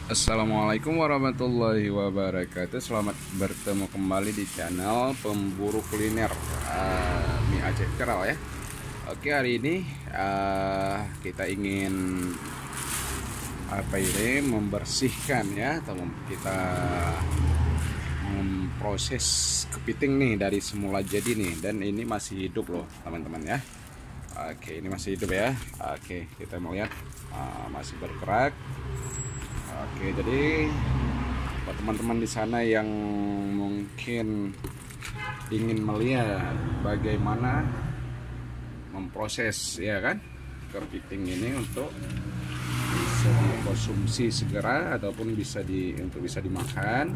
Assalamualaikum warahmatullahi wabarakatuh. Selamat bertemu kembali di channel Pemburu Kuliner Mie Aceh Keral ya. Oke, hari ini kita ingin membersihkan ya, atau kita memproses kepiting nih dari semula jadi nih, dan ini masih hidup loh teman-teman ya. Oke, ini masih hidup ya. Oke, kita mau lihat masih bergerak. Oke, jadi buat teman-teman di sana yang mungkin ingin melihat bagaimana memproses ya kan kepiting ini untuk bisa dikonsumsi segera ataupun bisa dimakan.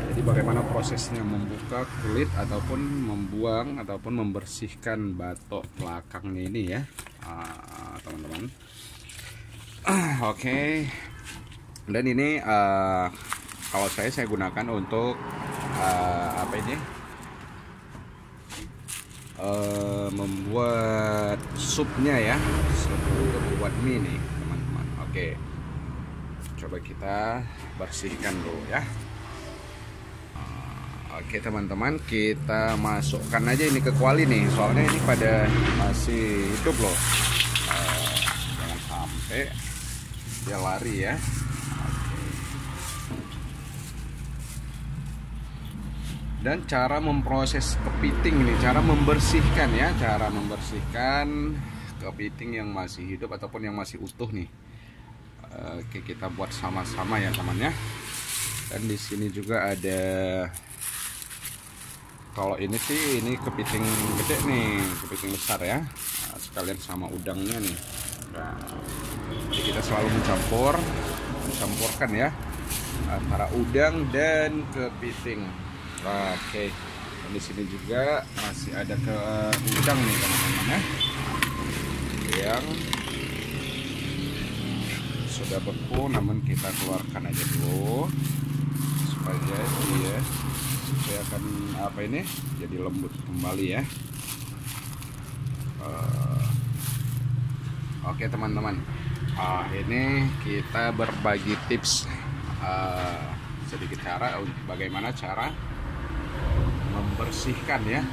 Jadi bagaimana prosesnya membuka kulit ataupun membuang ataupun membersihkan batok belakangnya ini ya, teman-teman. Oke. Dan ini kalau saya gunakan untuk membuat supnya ya, sup untuk membuat mie nih teman-teman. Oke, coba kita bersihkan dulu ya. Oke teman-teman, kita masukkan aja ini ke kuali nih, soalnya ini pada masih hidup loh. Jangan sampai dia lari ya. Dan cara memproses kepiting ini, cara membersihkan ya, cara membersihkan kepiting yang masih hidup ataupun yang masih utuh nih. Oke, kita buat sama-sama ya teman ya. Dan di sini juga ada, kalau ini sih ini kepiting gede nih, kepiting besar ya. Nah, sekalian sama udangnya nih. Nah, jadi kita selalu mencampurkan ya antara udang dan kepiting. Oke, dan di sini juga masih ada ke udang nih teman-teman ya, yang sudah beku, namun kita keluarkan aja dulu supaya dia akan jadi lembut kembali ya. Oke teman-teman, ini kita berbagi tips sedikit cara bagaimana cara membersihkan ya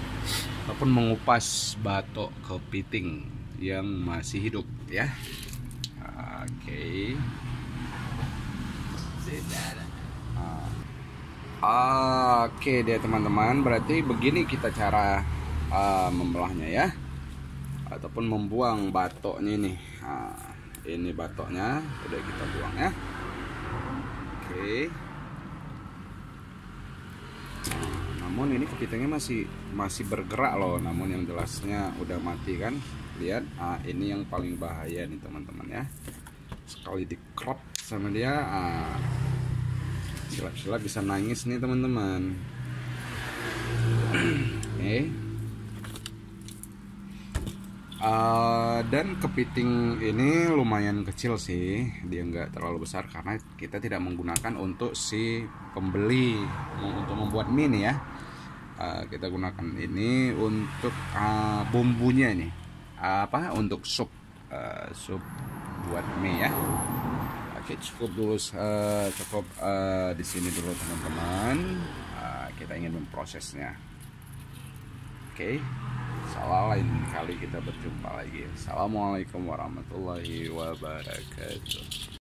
ataupun mengupas batok kepiting yang masih hidup ya. Oke. Oke deh teman-teman, berarti begini kita cara membelahnya ya, ataupun membuang batoknya nih. Ini batoknya udah kita buang ya. Oke. Namun ini kepitingnya masih bergerak loh, namun yang jelasnya udah mati kan. Lihat, ini yang paling bahaya nih teman-teman ya. Sekali dikrop sama dia, silap-silap bisa nangis nih teman-teman. Dan kepiting ini lumayan kecil sih, dia nggak terlalu besar karena kita tidak menggunakan untuk si pembeli untuk membuat mie nih ya. Kita gunakan ini untuk bumbunya nih, untuk sup buat mie ya. Oke, cukup dulu, di sini dulu teman-teman. Kita ingin memprosesnya. Oke, salah lain kali kita berjumpa lagi. Assalamualaikum warahmatullahi wabarakatuh.